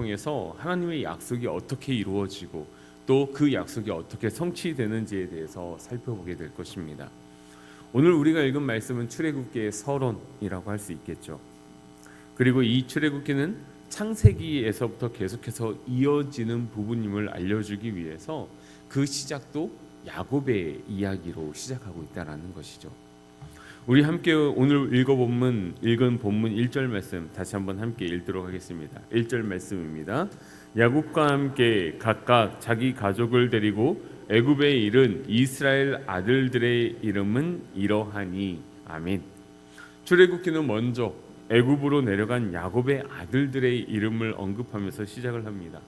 통해서 하나님의 약속이 어떻게 이루어지고 또 그 약속이 어떻게 성취되는지에 대해서 살펴보게 될 것입니다. 오늘 우리가 읽은 말씀은 출애굽기의 서론이라고 할 수 있겠죠. 그리고 이 출애굽기는 창세기에서부터 계속해서 이어지는 부분임을 알려주기 위해서 그 시작도 야곱의 이야기로 시작하고 있다라는 것이죠. 우리 함께 오늘 읽은 본문 1절 말씀 다시 한번 함께 읽도록 하겠습니다. 1절 말씀입니다. 야곱과 함께 각각 자기 가족을 데리고 애굽에 이른 이스라엘 아들들의 이름은 이러하니. 아멘. 출애굽기는 먼저 애굽으로 내려간 야곱의 아들들의 이름을 언급하면서 시작을 합니다.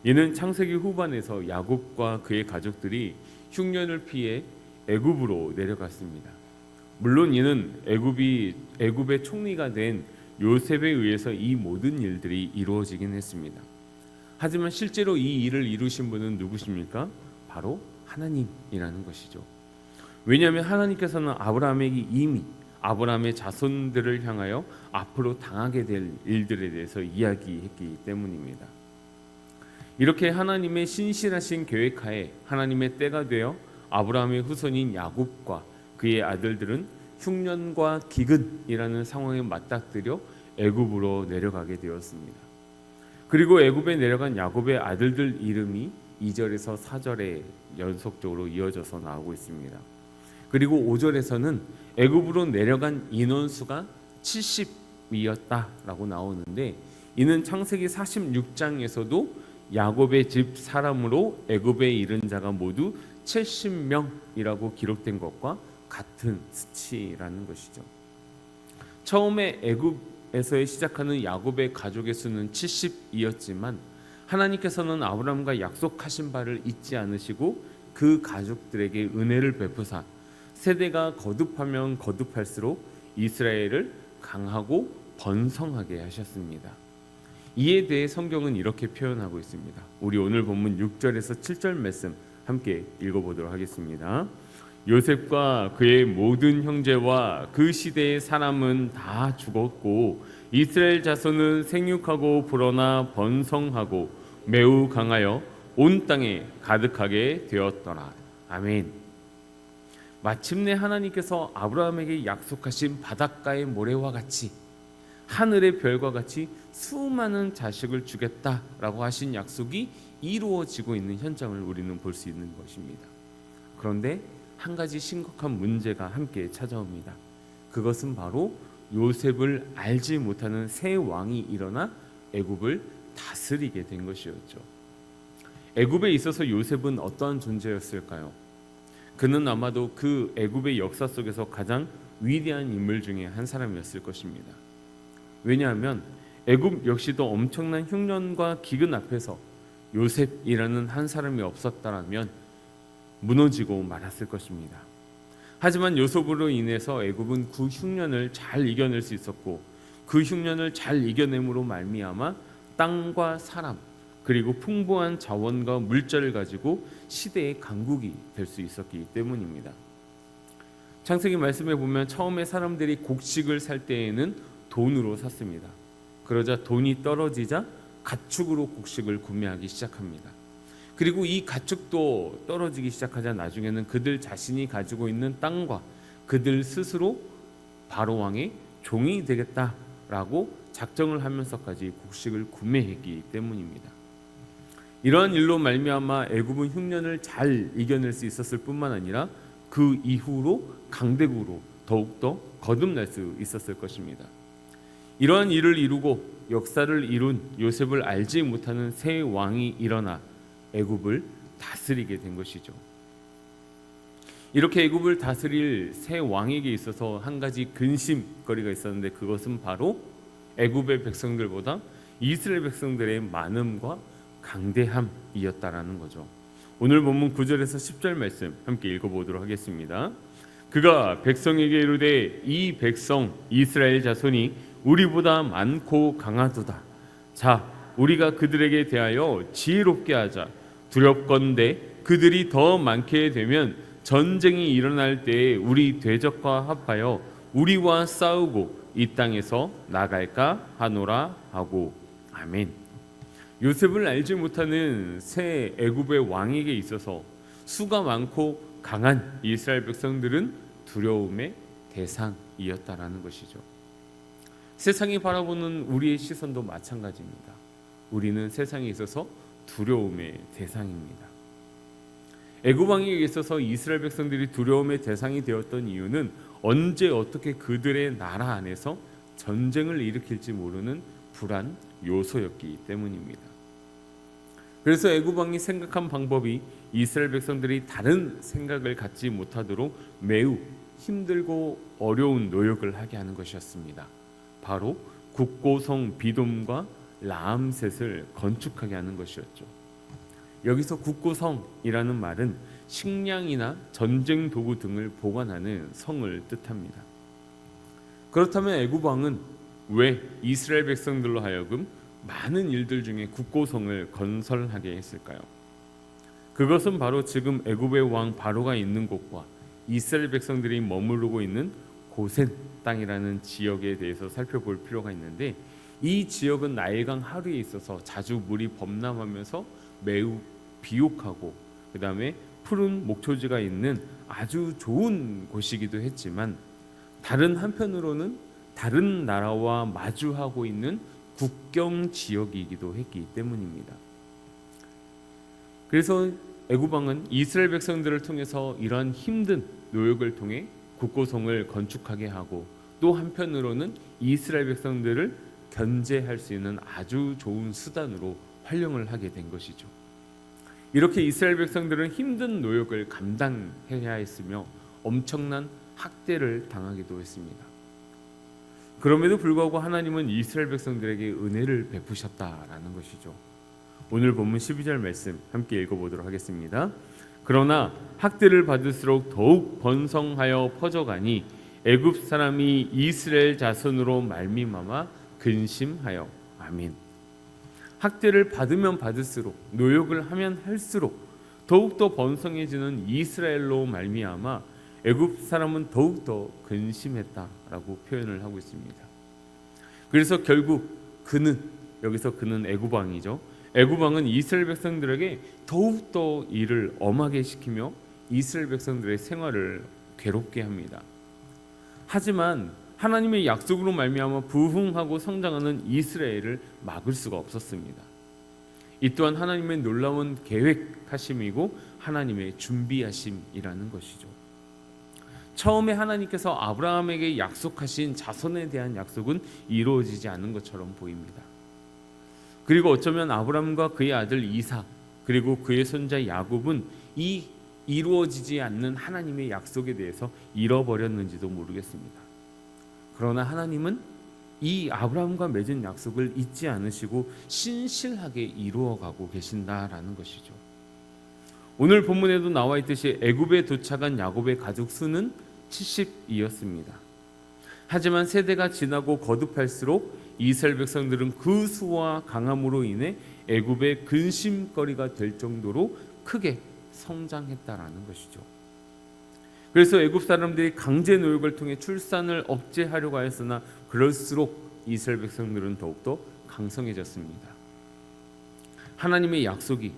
이는 창세기 후반에서 야곱과 그의 가족들이 흉년을 피해 애굽으로 내려갔습니다. 물론 이는 애굽의 총리가 된 요셉에 의해서 이 모든 일들이 이루어지긴 했습니다. 하지만 실제로 이 일을 이루신 분은 누구십니까? 바로 하나님이라는 것이죠. 왜냐하면 하나님께서는 아브라함에게 이미 아브라함의 자손들을 향하여 앞으로 당하게 될 일들에 대해서 이야기했기 때문입니다. 이렇게 하나님의 신실하신 계획하에 하나님의 때가 되어 아브라함의 후손인 야곱과 그의 아들들은 흉년과 기근이라는 상황에 맞닥뜨려 애굽으로 내려가게 되었습니다. 그리고 애굽에 내려간 야곱의 아들들 이름이 2절에서 4절에 연속적으로 이어져서 나오고 있습니다. 그리고 5절에서는 애굽으로 내려간 인원수가 70이었다라고 나오는데, 이는 창세기 46장에서도 야곱의 집 사람으로 애굽에 이른 자가 모두 70명이라고 기록된 것과 같은 수치라는 것이죠. 처음에 애굽에서 시작하는 야곱의 가족의 수는 70이었지만 하나님께서는 아브라함과 약속하신 바를 잊지 않으시고 그 가족들에게 은혜를 베푸사 세대가 거듭하면 거듭할수록 이스라엘을 강하고 번성하게 하셨습니다. 이에 대해 성경은 이렇게 표현하고 있습니다. 우리 오늘 본문 6절에서 7절 말씀 함께 읽어보도록 하겠습니다. 요셉과 그의 모든 형제와 그 시대의 사람은 다 죽었고 이스라엘 자손은 생육하고 불어나 번성하고 매우 강하여 온 땅에 가득하게 되었더라. 아멘. 마침내 하나님께서 아브라함에게 약속하신 바닷가의 모래와 같이 하늘의 별과 같이 수많은 자식을 주겠다라고 하신 약속이 이루어지고 있는 현장을 우리는 볼 수 있는 것입니다. 그런데 한 가지 심각한 문제가 함께 찾아옵니다. 그것은 바로 요셉을 알지 못하는 새 왕이 일어나 애굽을 다스리게 된 것이었죠. 애굽에 있어서 요셉은 어떠한 존재였을까요? 그는 아마도 그 애굽의 역사 속에서 가장 위대한 인물 중에 한 사람이었을 것입니다. 왜냐하면 애굽 역시도 엄청난 흉년과 기근 앞에서 요셉이라는 한 사람이 없었다면 무너지고 말았을 것입니다. 하지만 요셉으로 인해서 애굽은 그 흉년을 잘 이겨낼 수 있었고, 그 흉년을 잘 이겨냄으로 말미암아 땅과 사람 그리고 풍부한 자원과 물자를 가지고 시대의 강국이 될 수 있었기 때문입니다. 창세기 말씀에 보면 처음에 사람들이 곡식을 살 때에는 돈으로 샀습니다. 그러자 돈이 떨어지자 가축으로 곡식을 구매하기 시작합니다. 그리고 이 가축도 떨어지기 시작하자 나중에는 그들 자신이 가지고 있는 땅과 그들 스스로 바로 왕의 종이 되겠다라고 작정을 하면서까지 곡식을 구매했기 때문입니다. 이러한 일로 말미암아 애굽은 흉년을 잘 이겨낼 수 있었을 뿐만 아니라 그 이후로 강대국으로 더욱더 거듭날 수 있었을 것입니다. 이러한 일을 이루고 역사를 이룬 요셉을 알지 못하는 새 왕이 일어나 애굽을 다스리게 된 것이죠. 이렇게 애굽을 다스릴 새 왕에게 있어서 한 가지 근심거리가 있었는데, 그것은 바로 애굽의 백성들보다 이스라엘 백성들의 많음과 강대함이었다라는 거죠. 오늘 본문 9절에서 10절 말씀 함께 읽어보도록 하겠습니다. 그가 백성에게 이르되 이 백성 이스라엘 자손이 우리보다 많고 강하도다. 자, 우리가 그들에게 대하여 지혜롭게 하자. 두렵건대 그들이 더 많게 되면 전쟁이 일어날 때에 우리 대적과 합하여 우리와 싸우고 이 땅에서 나갈까 하노라 하고. 아멘. 요셉을 알지 못하는 새 애굽의 왕에게 있어서 수가 많고 강한 이스라엘 백성들은 두려움의 대상이었다라는 것이죠. 세상이 바라보는 우리의 시선도 마찬가지입니다. 우리는 세상에 있어서 두려움의 대상입니다. 애굽 왕에게 있어서 이스라엘 백성들이 두려움의 대상이 되었던 이유는 언제 어떻게 그들의 나라 안에서 전쟁을 일으킬지 모르는 불안 요소였기 때문입니다. 그래서 애굽 왕이 생각한 방법이 이스라엘 백성들이 다른 생각을 갖지 못하도록 매우 힘들고 어려운 노력을 하게 하는 것이었습니다. 바로 국고성 비돔과 라암셋을 건축하게 하는 것이었죠. 여기서 국고성이라는 말은 식량이나 전쟁 도구 등을 보관하는 성을 뜻합니다. 그렇다면 애굽 왕은 왜 이스라엘 백성들로 하여금 많은 일들 중에 국고성을 건설하게 했을까요? 그것은 바로 지금 애굽의 왕 바로가 있는 곳과 이스라엘 백성들이 머무르고 있는 고센 땅이라는 지역에 대해서 살펴볼 필요가 있는데, 이 지역은 나일강 하류에 있어서 자주 물이 범람하면서 매우 비옥하고 그 다음에 푸른 목초지가 있는 아주 좋은 곳이기도 했지만, 다른 한편으로는 다른 나라와 마주하고 있는 국경 지역이기도 했기 때문입니다. 그래서 애굽 왕은 이스라엘 백성들을 통해서 이러한 힘든 노력을 통해 국고성을 건축하게 하고, 또 한편으로는 이스라엘 백성들을 견제할 수 있는 아주 좋은 수단으로 활용을 하게 된 것이죠. 이렇게 이스라엘 백성들은 힘든 노역을 감당해야 했으며 엄청난 학대를 당하기도 했습니다. 그럼에도 불구하고 하나님은 이스라엘 백성들에게 은혜를 베푸셨다라는 것이죠. 오늘 본문 12절 말씀 함께 읽어보도록 하겠습니다. 그러나 학대를 받을수록 더욱 번성하여 퍼져가니 애굽 사람이 이스라엘 자손으로 말미암아 근심하여. 아멘. 학대를 받으면 받을수록, 노역을 하면 할수록 더욱더 번성해지는 이스라엘로 말미암아 애굽 사람은 더욱더 근심했다라고 표현을 하고 있습니다. 그래서 결국 여기서 그는 애굽 왕이죠. 애굽 왕은 이스라엘 백성들에게 더욱더 일을 엄하게 시키며 이스라엘 백성들의 생활을 괴롭게 합니다. 하지만 하나님의 약속으로 말미암아 부흥하고 성장하는 이스라엘을 막을 수가 없었습니다. 이 또한 하나님의 놀라운 계획하심이고 하나님의 준비하심이라는 것이죠. 처음에 하나님께서 아브라함에게 약속하신 자손에 대한 약속은 이루어지지 않은 것처럼 보입니다. 그리고 어쩌면 아브라함과 그의 아들 이삭 그리고 그의 손자 야곱은 이 이루어지지 않는 하나님의 약속에 대해서 잃어버렸는지도 모르겠습니다. 그러나 하나님은 이 아브라함과 맺은 약속을 잊지 않으시고 신실하게 이루어가고 계신다라는 것이죠. 오늘 본문에도 나와 있듯이 애굽에 도착한 야곱의 가족 수는 70이었습니다. 하지만 세대가 지나고 거듭할수록 이스라엘 백성들은 그 수와 강함으로 인해 애굽의 근심거리가 될 정도로 크게 성장했다라는 것이죠. 그래서 애굽 사람들이 강제 노역을 통해 출산을 억제하려고 하였으나 그럴수록 이스라엘 백성들은 더욱더 강성해졌습니다. 하나님의 약속이,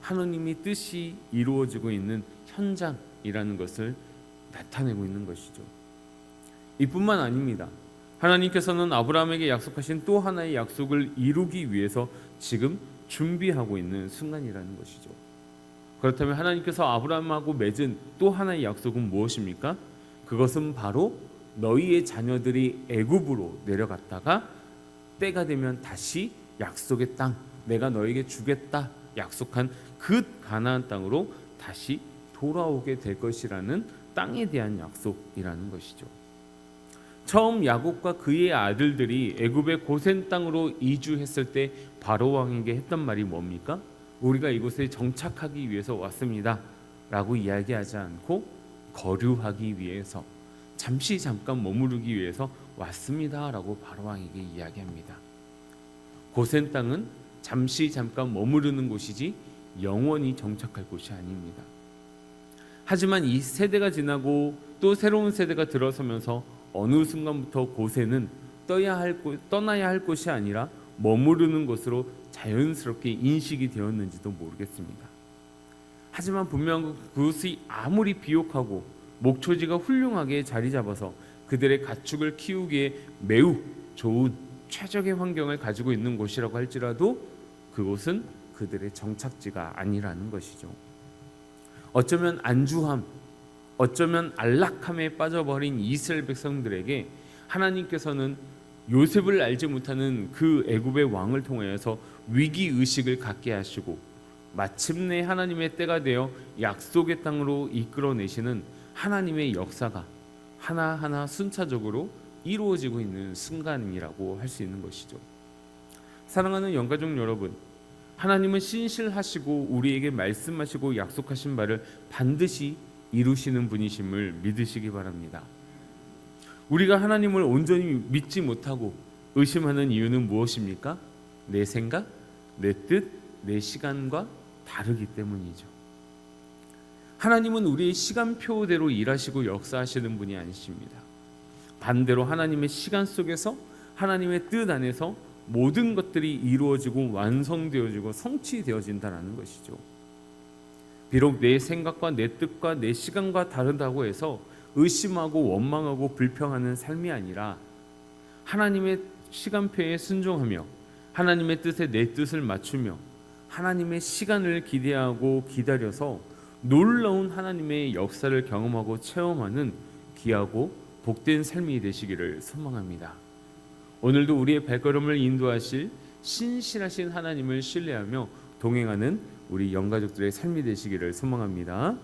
하나님의 뜻이 이루어지고 있는 현장이라는 것을 나타내고 있는 것이죠. 이뿐만 아닙니다. 하나님께서는 아브라함에게 약속하신 또 하나의 약속을 이루기 위해서 지금 준비하고 있는 순간이라는 것이죠. 그렇다면 하나님께서 아브라함하고 맺은 또 하나의 약속은 무엇입니까? 그것은 바로 너희의 자녀들이 애굽으로 내려갔다가 때가 되면 다시 약속의 땅, 내가 너에게 주겠다 약속한 그 가나안 땅으로 다시 돌아오게 될 것이라는 땅에 대한 약속이라는 것이죠. 처음 야곱과 그의 아들들이 애굽의 고센 땅으로 이주했을 때 바로 왕에게 했던 말이 뭡니까? 우리가 이곳에 정착하기 위해서 왔습니다 라고 이야기하지 않고 거류하기 위해서, 잠깐 머무르기 위해서 왔습니다 라고 바로 왕에게 이야기합니다. 고센 땅은 잠깐 머무르는 곳이지 영원히 정착할 곳이 아닙니다. 하지만 이 세대가 지나고 또 새로운 세대가 들어서면서 어느 순간부터 고센은 떠나야 할 곳이 아니라 머무르는 것으로 자연스럽게 인식이 되었는지도 모르겠습니다. 하지만 분명 그것이 아무리 비옥하고 목초지가 훌륭하게 자리 잡아서 그들의 가축을 키우기에 매우 좋은 최적의 환경을 가지고 있는 곳이라고 할지라도 그곳은 그들의 정착지가 아니라는 것이죠. 어쩌면 안주함, 어쩌면 안락함에 빠져버린 이스라엘 백성들에게 하나님께서는 요셉을 알지 못하는 그 애굽의 왕을 통하여서 위기 의식을 갖게 하시고 마침내 하나님의 때가 되어 약속의 땅으로 이끌어내시는 하나님의 역사가 하나하나 순차적으로 이루어지고 있는 순간이라고 할 수 있는 것이죠. 사랑하는 영가족 여러분, 하나님은 신실하시고 우리에게 말씀하시고 약속하신 바를 반드시 이루시는 분이심을 믿으시기 바랍니다. 우리가 하나님을 온전히 믿지 못하고 의심하는 이유는 무엇입니까? 내 생각, 내 뜻, 내 시간과 다르기 때문이죠. 하나님은 우리의 시간표대로 일하시고 역사하시는 분이 아니십니다. 반대로 하나님의 시간 속에서 하나님의 뜻 안에서 모든 것들이 이루어지고 완성되어지고 성취되어진다는 것이죠. 비록 내 생각과 내 뜻과 내 시간과 다르다고 해서 의심하고 원망하고 불평하는 삶이 아니라 하나님의 시간표에 순종하며 하나님의 뜻에 내 뜻을 맞추며 하나님의 시간을 기대하고 기다려서 놀라운 하나님의 역사를 경험하고 체험하는 귀하고 복된 삶이 되시기를 소망합니다. 오늘도 우리의 발걸음을 인도하실 신실하신 하나님을 신뢰하며 동행하는 우리 영가족들의 삶이 되시기를 소망합니다.